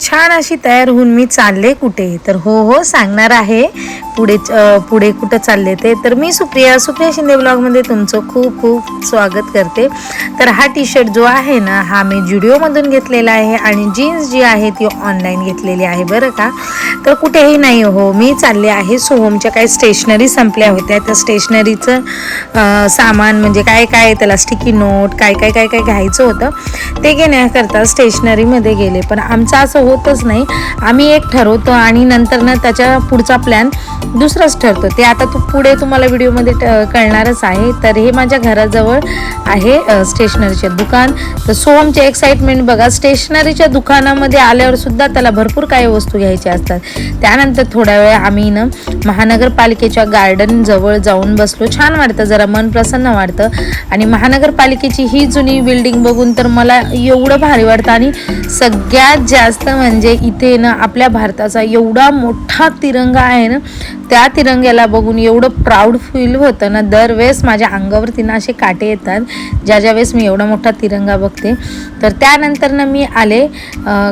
छान अशी तयार होऊन मी चालले कुठे, तर हो सांगणार आहे पुढे कुठं चालले ते. तर मी सुप्रिया शिंदे ब्लॉगमध्ये तुमचं खूप खूप स्वागत करते. तर हा टी शर्ट जो आहे ना, हा मी जुडिओमधून घेतलेला आहे आणि जीन्स जी आहे ती ऑनलाईन घेतलेली आहे बरं का. तर कुठेही नाही हो, मी चालले आहे सोहमच्या काही स्टेशनरी संपल्या होत्या, त्या स्टेशनरीचं सामान म्हणजे काय काय त्याला स्टिकी नोट काय घ्यायचं होतं ते घेण्याकरता स्टेशनरीमध्ये गेले. पण आमचं असं होतच नाही, आम्ही एक ठरवतो आणि नंतर ना त्याच्या पुढचा प्लॅन दुसराच ठरतो. ते आता पुढे तुम्हाला व्हिडिओमध्ये कळणारच आहे. तर हे माझ्या घराजवळ आहे स्टेशनरीचे दुकान. तर सोहमचे एक्साइटमेंट बघा, स्टेशनरीच्या दुकानामध्ये आल्यावर सुद्धा त्याला भरपूर काही वस्तू घ्यायच्या असतात. त्यानंतर थोड्या वेळ आम्ही ना महानगरपालिकेच्या गार्डन जवळ जाऊन बसलो. छान वाटतं, जरा मन प्रसन्न वाटतं. आणि महानगरपालिकेची ही जुनी बिल्डिंग बघून तर मला एवढं भारी वाटतं. आणि सगळ्यात जास्त म्हणजे इथे ना आपल्या भारताचा एवढा मोठा तिरंगा आहे ना, त्या तिरंग्याला बघून एवढं प्राऊड फील होतं ना. दरवेळेस माझ्या अंगावरती ना असे काटे येतात ज्या वेळेस मी एवढा मोठा तिरंगा बघते. तर त्यानंतर ना मी आले,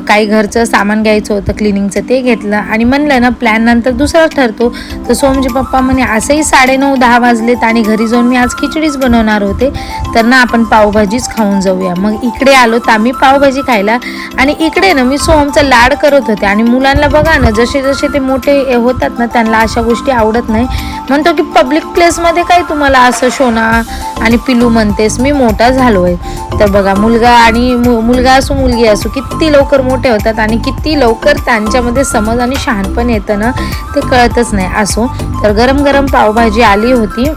काही घरचं सामान घ्यायचं होतं क्लिनिंगचं, ते घेतलं आणि म्हणलं ना प्लॅन नंतर दुसराच ठरतो. तर सोमचे पप्पा म्हणे असंही 9:30-10 वाजलेत आणि घरी जाऊन मी आज खिचडीच बनवणार होते, तर ना आपण पावभाजीच खाऊन जाऊया. मग इकडे आलो तर आम्ही पावभाजी खायला. आणि इकडे ना मी सोहमचा लाड करत होते. आणि मुलांना बघा ना, जसे जसे ते मोठे होतात ना त्यांना अशा गोष्टी आवडत नाही. म्हणतो की पब्लिक प्लेसमध्ये काय तुम्हाला असं शोना आणि पिलू म्हणतेस, मी मोठा झालो आहे. तर बघा, मुलगा असो मुलगी असो किती लवकर मोठे होतात आणि किती लवकर त्यांच्यामध्ये समज आणि शहाणपण येतं ना, ते कळतच नाही. असो, तर गरम गरम पावभाजी आली होती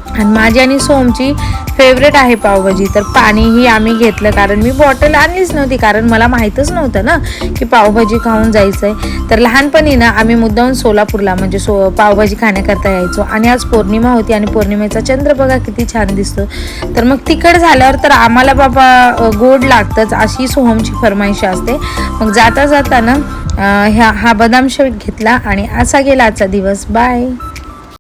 आणि माझी आणि सोमची फेवरेट आहे पावभाजी. तर पाणीही आम्ही घेतलं, कारण मी बॉटल आणलीच नव्हती, कारण मला माहीतच नव्हतं ना की पावभाजी खाऊन जायचं आहे. तर लहानपणी ना आम्ही मुद्दाम सोलापूरला म्हणजे पावभाजी खाण्याकरता यायचो. आणि आज पौर्णिमा होती आणि पौर्णिमेचा चंद्र बघा किती छान दिसतो. तर मग तिखट झाल्यावर तर आम्हाला बाबा गोड लागतंच, अशी सोहमची फरमाईश असते. मग जाता ना हा बदाम शेक घेतला आणि असा गेला आजचा दिवस. बाय.